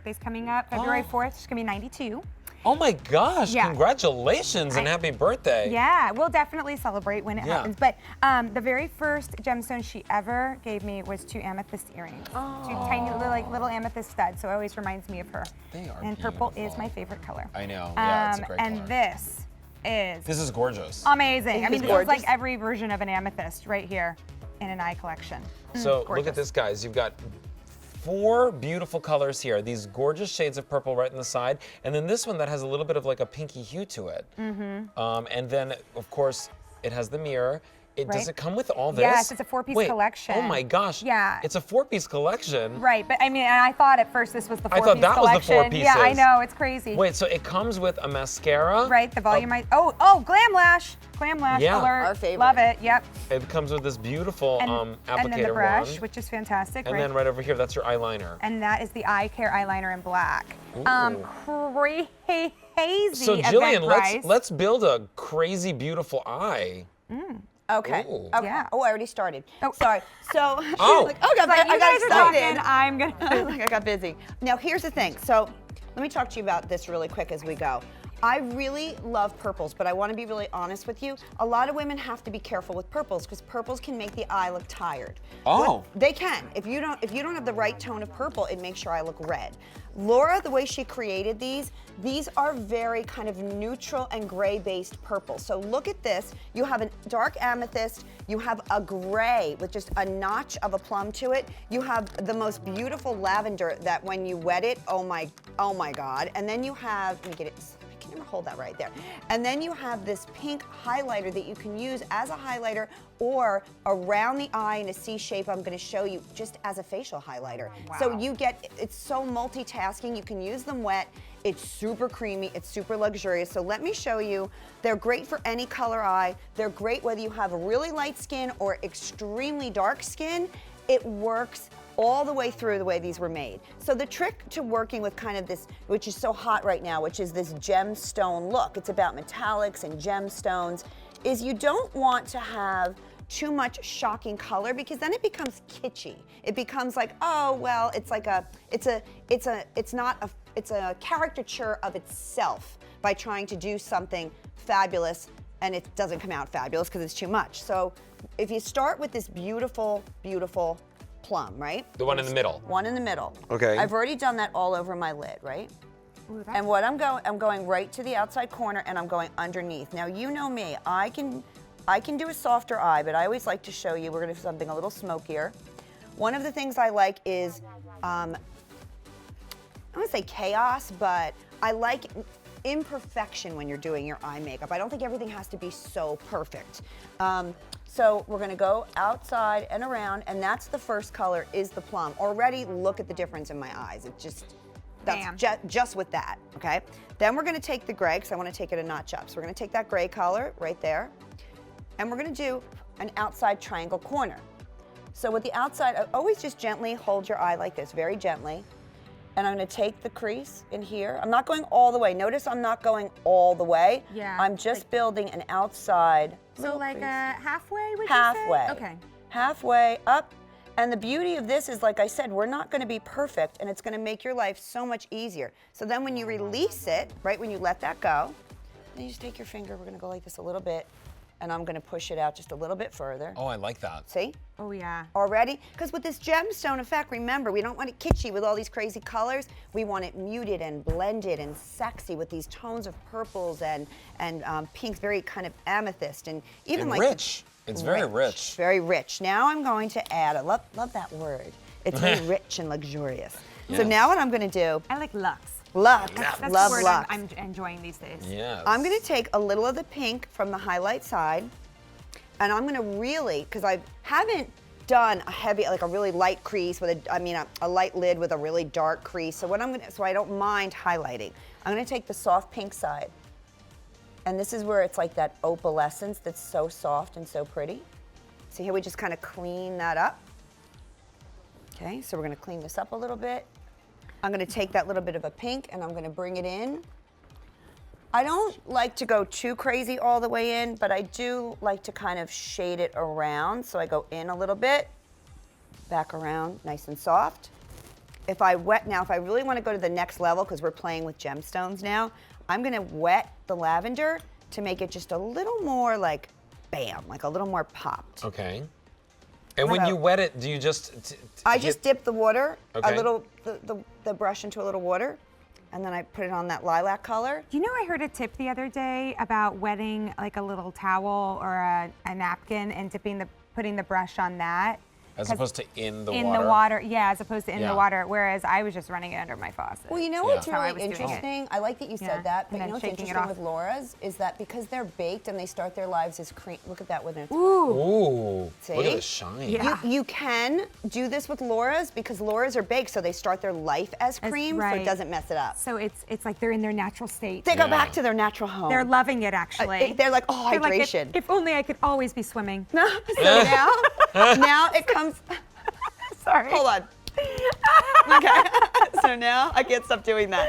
birthday's coming up. February 4th, she's gonna be 92. Oh my gosh, Yeah. congratulations and happy birthday. Yeah, we'll definitely celebrate when it happens. But the very first gemstone she ever gave me was 2 amethyst earrings. 2 tiny little amethyst studs, so it always reminds me of her. They are And purple is my favorite color. I know, yeah, it's a great color. And this is gorgeous. Amazing. I mean, this is gorgeous. like every version of an amethyst right here in an eye collection. So gorgeous. look at this, guys. You've got 4 beautiful colors here. These gorgeous shades of purple right on the side, and then this one that has a little bit of like a pinky hue to it. And then, of course, it has the mirror. Does it come with all this? Yes, it's a 4-piece Wait, collection. Oh my gosh. Yeah. It's a 4-piece collection. Right, but I mean, and I thought at first this was the 4-piece I thought that collection. was the 4 pieces. Yeah, I know, it's crazy. Wait, so it comes with a mascara? Right, the volumizer. Oh, Glam Lash. Glam Lash Yeah. alert. Our favorite. Love it, yep. It comes with this beautiful applicator and then the brush, wand. which is fantastic. And then right over here, that's your eyeliner. And that is the eye care eyeliner in black. Crazy So Jillian, event price. let's build a crazy beautiful eye. Okay. Ooh. Okay. Yeah. Oh, I already started. Oh. Sorry. So, Oh. like, oh, God, Like, I you got guys are talking, excited. I'm gonna. Like I got busy. Now, here's the thing. So, let me talk to you about this really quick as we go. I really love purples, but I want to be really honest with you. A lot of women have to be careful with purples because purples can make the eye look tired. Oh. They can. If you don't have the right tone of purple, it makes your eye look red. Laura, the way she created these are very kind of neutral and gray-based purple. So look at this. You have a dark amethyst. You have a gray with just a notch of a plum to it. You have the most beautiful lavender that when you wet it, oh my God. And then you have, let me get it. I can never hold that right there. And then you have this pink highlighter that you can use as a highlighter or around the eye in a C shape. I'm going to show you just as a facial highlighter. Wow. So you get, it's so multitasking. You can use them wet. It's super creamy. It's super luxurious. So let me show you. They're great for any color eye. They're great whether you have really light skin or extremely dark skin. It works all the way through the way these were made. So the trick to working with kind of this, which is so hot right now, which is this gemstone look, it's about metallics and gemstones, is you don't want to have too much shocking color because then it becomes kitschy. It becomes like, oh, well, it's like it's a caricature of itself by trying to do something fabulous and it doesn't come out fabulous because it's too much. So if you start with this beautiful, beautiful plum, right? The one in the middle. One in the middle. Okay. I've already done that all over my lid, right? Ooh, And what I'm going right to the outside corner and I'm going underneath. Now you know me, I can do a softer eye, but I always like to show you, we're gonna do something a little smokier. One of the things I like is, I don't wanna say chaos, but I like imperfection when you're doing your eye makeup. I don't think everything has to be so perfect. So we're gonna go outside and around, and that's the first color is the plum. Already look at the difference in my eyes. It just, that's just with that, okay? Then we're gonna take the gray, because I wanna take it a notch up. So we're gonna take that gray color right there, and we're gonna do an outside triangle corner. So with the outside, always just gently hold your eye like this, very gently. And I'm gonna take the crease in here. I'm not going all the way. Notice I'm not going all the way. Yeah. I'm just building an outside. So like halfway, would Halfway. you say? Okay. Halfway up. And the beauty of this is, like I said, we're not gonna be perfect and it's gonna make your life so much easier. So then when you release it, right, when you let that go, then you just take your finger, we're gonna go like this a little bit, and I'm gonna push it out just a little bit further. Oh, I like that. See? Oh yeah. Already? Because with this gemstone effect, remember, we don't want it kitschy with all these crazy colors. We want it muted and blended and sexy with these tones of purples and pinks, very kind of amethyst and even And like rich. It's very rich. Very rich. Now I'm going to add, I love that word. It's very rich and luxurious. So now what I'm going to do, I like luxe. Lux, That's love the word Lux. I'm enjoying these days. Yes. I'm gonna take a little of the pink from the highlight side, and I'm gonna really, because I haven't done a heavy, like a really light crease with a light lid with a really dark crease. So so I don't mind highlighting. I'm gonna take the soft pink side, and this is where it's like that opalescence that's so soft and so pretty. See how we just kind of clean that up? Okay, so we're gonna clean this up a little bit. I'm gonna take that little bit of a pink and I'm gonna bring it in. I don't like to go too crazy all the way in, but I do like to kind of shade it around. So I go in a little bit, back around, nice and soft. if I really want to go to the next level, because we're playing with gemstones now, I'm gonna wet the lavender to make it just a little more like, bam, like a little more popped. Okay. And when you wet it, do you just? I just dip the water, Okay. a little, the brush into a little water, and then I put it on that lilac color. You know, I heard a tip the other day about wetting like a little towel or a napkin and putting the brush on that. As opposed to in the water? In the water, yeah, as opposed to in Yeah. the water, whereas I was just running it under my faucet. Well, you know Yeah. what's That's how I really was doing it. interesting? I like that you Yeah. said that, but And you then know what's shaking it interesting off. with Laura's is that because they're baked and they start their lives as cream. Look at that with it. Ooh. Ooh, See? look at the shine. Yeah. You can do this with Laura's because Laura's are baked, so they start their life as cream, so right. it doesn't mess it up. So it's like they're in their natural state. They go Yeah. back to their natural home. They're loving it, actually. They're like, oh, They're like, hydration. if only I could always be swimming. So now it comes. Sorry. Hold on. Okay. So now I can't stop doing that.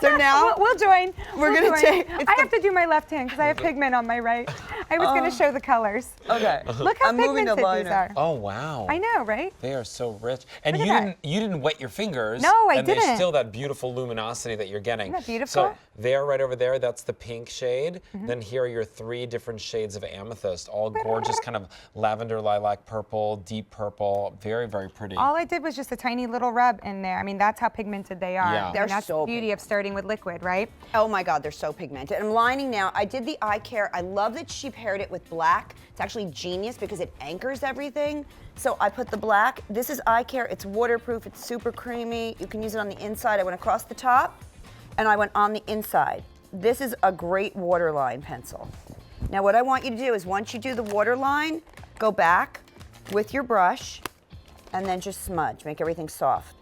So now We'll join. We're We'll gonna join. take- it's I the- have to do my left hand because I have pigment on my right. I was going to show the colors. Okay. Look how I'm moving the pigmented these liner. are. Oh wow. I know, right? They are so rich. And Look you at didn't wet your fingers. No, I and there's didn't. still that beautiful luminosity that you're getting. Isn't that beautiful? So there, right over there, that's the pink shade. Mm-hmm. Then here are your 3 different shades of amethyst, all gorgeous, kind of lavender, lilac, purple, deep purple, very, very pretty. All I did was just a tiny little rub in there. I mean, that's how pigmented they are. Yeah. And They're that's so the beauty of starting with liquid, right? Oh my God, they're so pigmented. I'm lining now. I did the eye care. I love that she paired it with black. It's actually genius because it anchors everything. So I put the black. This is eye care. It's waterproof. It's super creamy. You can use it on the inside. I went across the top and I went on the inside. This is a great waterline pencil. Now what I want you to do is once you do the waterline, go back with your brush and then just smudge, make everything soft.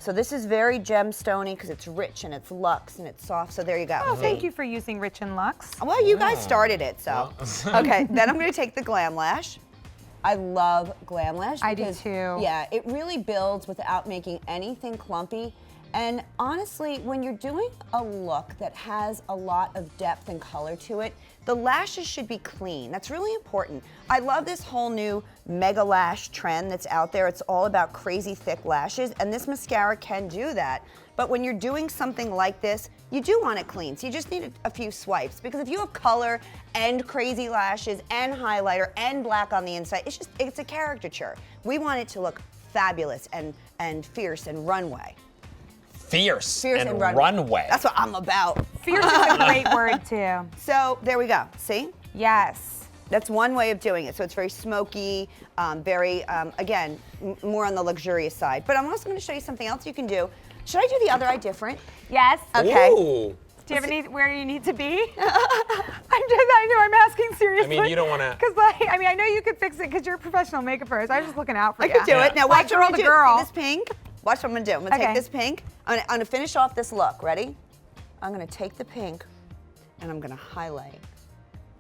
So this is very gemstone-y because it's rich and it's luxe and it's soft. So there you go. Oh, See? thank you for using Rich and Luxe. Well, you guys started it, so. Okay, then I'm going to take the Glam Lash. I love Glam Lash. I do because, too. Yeah, it really builds without making anything clumpy. And honestly, when you're doing a look that has a lot of depth and color to it, the lashes should be clean. That's really important. I love this whole new mega lash trend that's out there. It's all about crazy thick lashes, and this mascara can do that. But when you're doing something like this, you do want it clean. So you just need a few swipes, because if you have color and crazy lashes and highlighter and black on the inside, it's a caricature. We want it to look fabulous and fierce and runway. Fierce and runway. runway. That's what I'm about. Fierce is a great word, too. So there we go. See? Yes. That's one way of doing it. So it's very smoky, very, again, more on the luxurious side. But I'm also going to show you something else you can do. Should I do the other eye different? Yes. Okay. Ooh. Do you have any where you need to be? I know I'm asking seriously. I mean, you don't wanna- Because I know you could fix it because you're a professional makeup artist. I was just looking out for I you. can do Yeah. it. Now Like watch what I'm girl to gonna do. girl. See this pink? Watch what I'm gonna do. I'm gonna Okay. take this pink. I'm gonna finish off this look. Ready? I'm gonna take the pink and I'm gonna highlight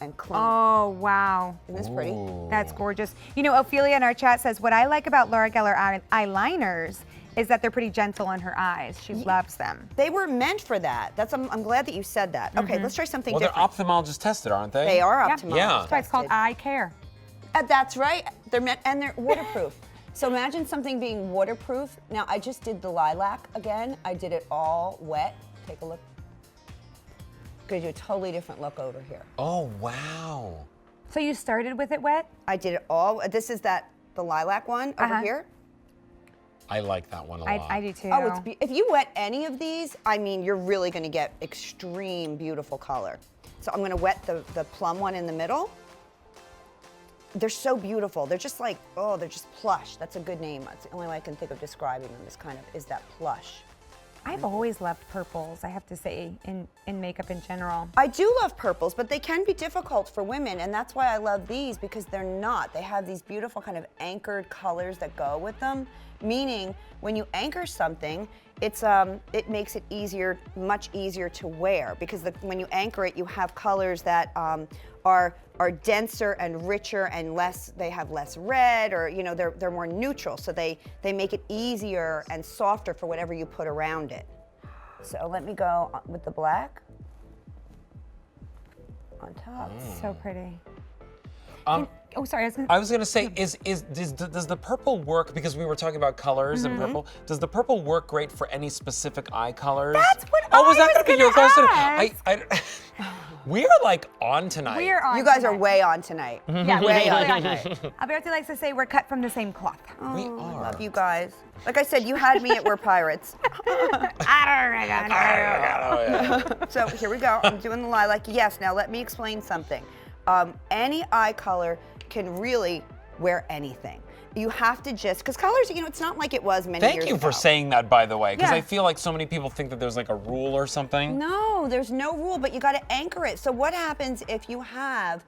and clean. Oh, wow. Isn't this pretty? Ooh. That's gorgeous. You know, Ophelia in our chat says, what I like about Laura Geller eyeliners is that they're pretty gentle on her eyes. She loves them. They were meant for that. I'm glad that you said that. Okay, let's try something Well, they're different. ophthalmologist tested, aren't they? They are Yeah. optimal. Yeah. That's why it's called eye care. That's right. They're meant and they're waterproof. So imagine something being waterproof. Now I just did the lilac again. I did it all wet. Take a look. Gives you a totally different look over here. Oh, wow. So you started with it wet? I did it all. This is the lilac one over here. I like that one a lot. I do too. Oh, if you wet any of these, I mean, you're really going to get extreme beautiful color. So I'm going to wet the plum one in the middle. They're so beautiful. They're just like, oh, they're just plush. That's a good name. That's the only way I can think of describing them is that plush. I've always loved purples, I have to say, in makeup in general. I do love purples, but they can be difficult for women, and that's why I love these, because they're not. They have these beautiful kind of anchored colors that go with them, meaning when you anchor something, it makes it easier, much easier to wear, because when you anchor it, you have colors that are denser and richer and they have less red, or they're more neutral, so they make it easier and softer for whatever you put around it. So let me go with the black on top. So pretty. Oh, sorry. I was gonna say, does the purple work, because we were talking about colors and purple, does the purple work great for any specific eye colors? That's what was that gonna be your question? ask. We are like on tonight. We are on You guys tonight. are way on tonight. Yeah, way on on tonight. Alberto likes to say we're cut from the same cloth. We I are. love you guys. Like I said, you had me at We're Pirates. So here we go. I'm doing the lilac. Yes, now let me explain something. Any eye color can really wear anything. You have to just, because colors, you know, it's not like it was many years ago. Thank you for saying that, by the way, because Yeah. I feel like so many people think that there's like a rule or something. No, there's no rule, but you got to anchor it. So what happens if you have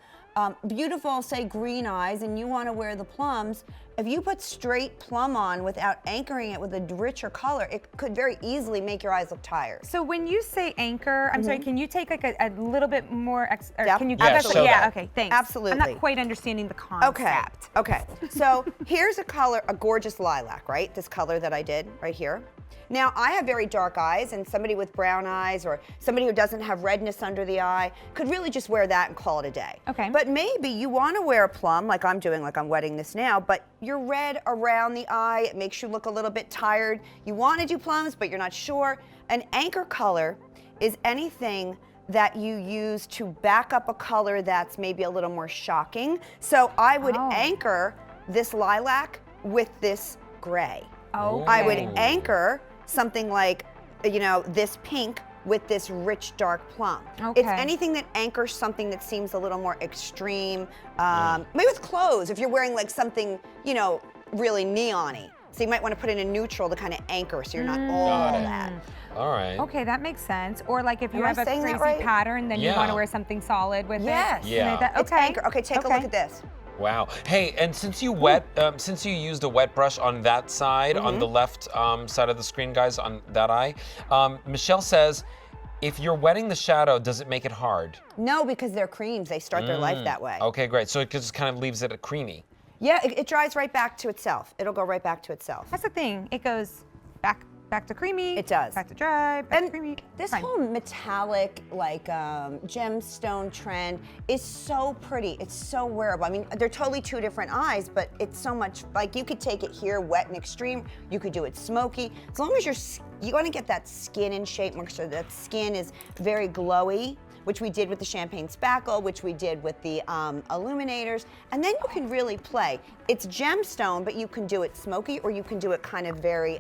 beautiful, say, green eyes and you want to wear the plums? If you put straight plum on without anchoring it with a richer color, it could very easily make your eyes look tired. So when you say anchor, I'm sorry, can you take like a little bit more, or Yep. can you Yeah, give us, show yeah, that. okay, thanks. Absolutely. I'm not quite understanding the concept. Okay. So here's a color, a gorgeous lilac, right? This color that I did right here. Now, I have very dark eyes, and somebody with brown eyes or somebody who doesn't have redness under the eye could really just wear that and call it a day. Okay. But maybe you want to wear a plum, like I'm doing, like I'm wetting this now, but you're red around the eye. It makes you look a little bit tired. You want to do plums, but you're not sure. An anchor color is anything that you use to back up a color that's maybe a little more shocking. So I would anchor this lilac with this gray. Oh, I would anchor something like, you know, this pink with this rich dark plum. Okay. It's anything that anchors something that seems a little more extreme. Maybe with clothes, if you're wearing like something, you know, really neon-y. So you might want to put in a neutral to kind of anchor so you're not all that. All right. Okay, that makes sense. Or like if you Am I have a saying crazy that right? pattern, then you Yeah. want to wear something solid with Yes. it. Yeah. It's anchor. Okay, take a look at this. Wow. Hey, and since you since you used a wet brush on that side, on the left side of the screen, guys, on that eye, Michelle says, if you're wetting the shadow, does it make it hard? No, because they're creams. They start their life that way. Okay, great. So it just kind of leaves it creamy. Yeah, it dries right back to itself. It'll go right back to itself. That's the thing. It goes back to creamy. It does. Back to dry, back to And creamy. this Fine. whole metallic, like gemstone trend is so pretty. It's so wearable. I mean, they're totally two different eyes, but it's so much, like you could take it here wet and extreme. You could do it smoky. As long as you want to get that skin in shape, make sure that skin is very glowy, which we did with the champagne spackle, which we did with the illuminators, and then you can really play. It's gemstone, but you can do it smoky, or you can do it kind of very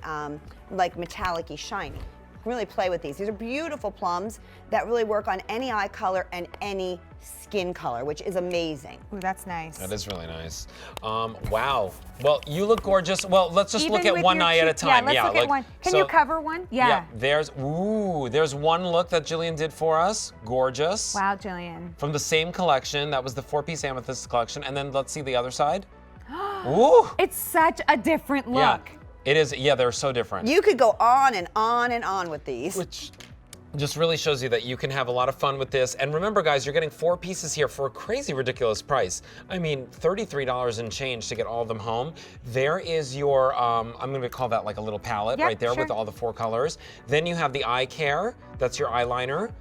like metallic-y, shiny. You can really play with these. These are beautiful plums that really work on any eye color and any skin color, which is amazing. Ooh, that's nice. That is really nice. Wow. Well, you look gorgeous. Well, let's just look Even at with one your eye at a time. Yeah, let's look at one. Can you cover one? Yeah. There's one look that Jillian did for us. Gorgeous. Wow, Jillian. From the same collection. That was the 4-piece Amethyst collection. And then let's see the other side. Ooh. It's such a different look. Yeah. It is. Yeah, they're so different. You could go on and on and on with these. Which just really shows you that you can have a lot of fun with this. And remember, guys, you're getting 4 pieces here for a crazy, ridiculous price. I mean, $33 and change to get all of them home. There is your, I'm going to call that like a little palette Yep, right there sure. with all the 4 colors. Then you have the eye care. That's your eyeliner.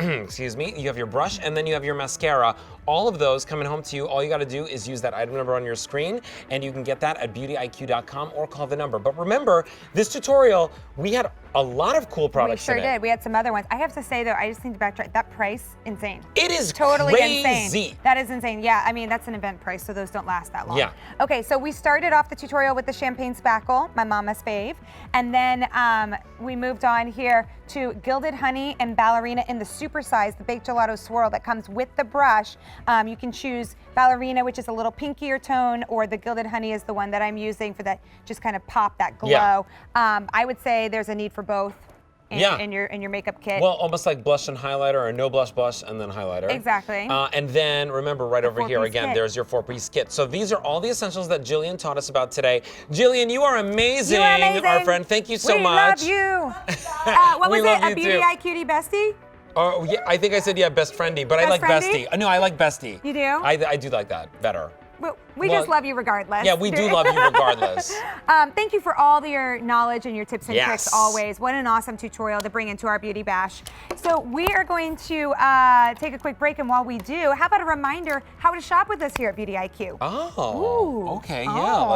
Excuse me. You have your brush, and then you have your mascara. All of those coming home to you. All you got to do is use that item number on your screen, and you can get that at beautyiq.com or call the number. But remember, this tutorial, we had a lot of cool We products sure in it. did. We had some other ones. I have to say though, I just need to backtrack. That price, insane. It is Totally crazy. insane. That is insane. Yeah, I mean, that's an event price, so those don't last that long. Yeah. Okay, so we started off the tutorial with the champagne spackle, my mama's fave. And then we moved on here to Gilded Honey and Ballerina in the super size, the baked gelato swirl that comes with the brush. You can choose Ballerina, which is a little pinkier tone, or the Gilded Honey is the one that I'm using for that just kind of pop, that glow. Yeah. I would say there's a need for both in, Yeah. in your makeup kit. Well, almost like blush and highlighter, or no blush, and then highlighter. Exactly. And then remember, right over here 4-piece again, kit. there's your 4-piece kit. So these are all the essentials that Jillian taught us about today. Jillian, you are amazing, You are amazing. our friend. Thank you so we much. We love you. What We was love it? A you Beauty too. Eye Cutie Bestie? Oh, yeah, I think I said, yeah, best friendy, but I Best like friendy? bestie. No, I like bestie. You do? I do like that better. We Well, just love you regardless. Yeah, we do love you regardless. Thank you for all your knowledge and your tips and Yes. tricks always. What an awesome tutorial to bring into our beauty bash. So we are going to take a quick break, and while we do, how about a reminder how to shop with us here at Beauty IQ? Oh, okay, yeah. Oh.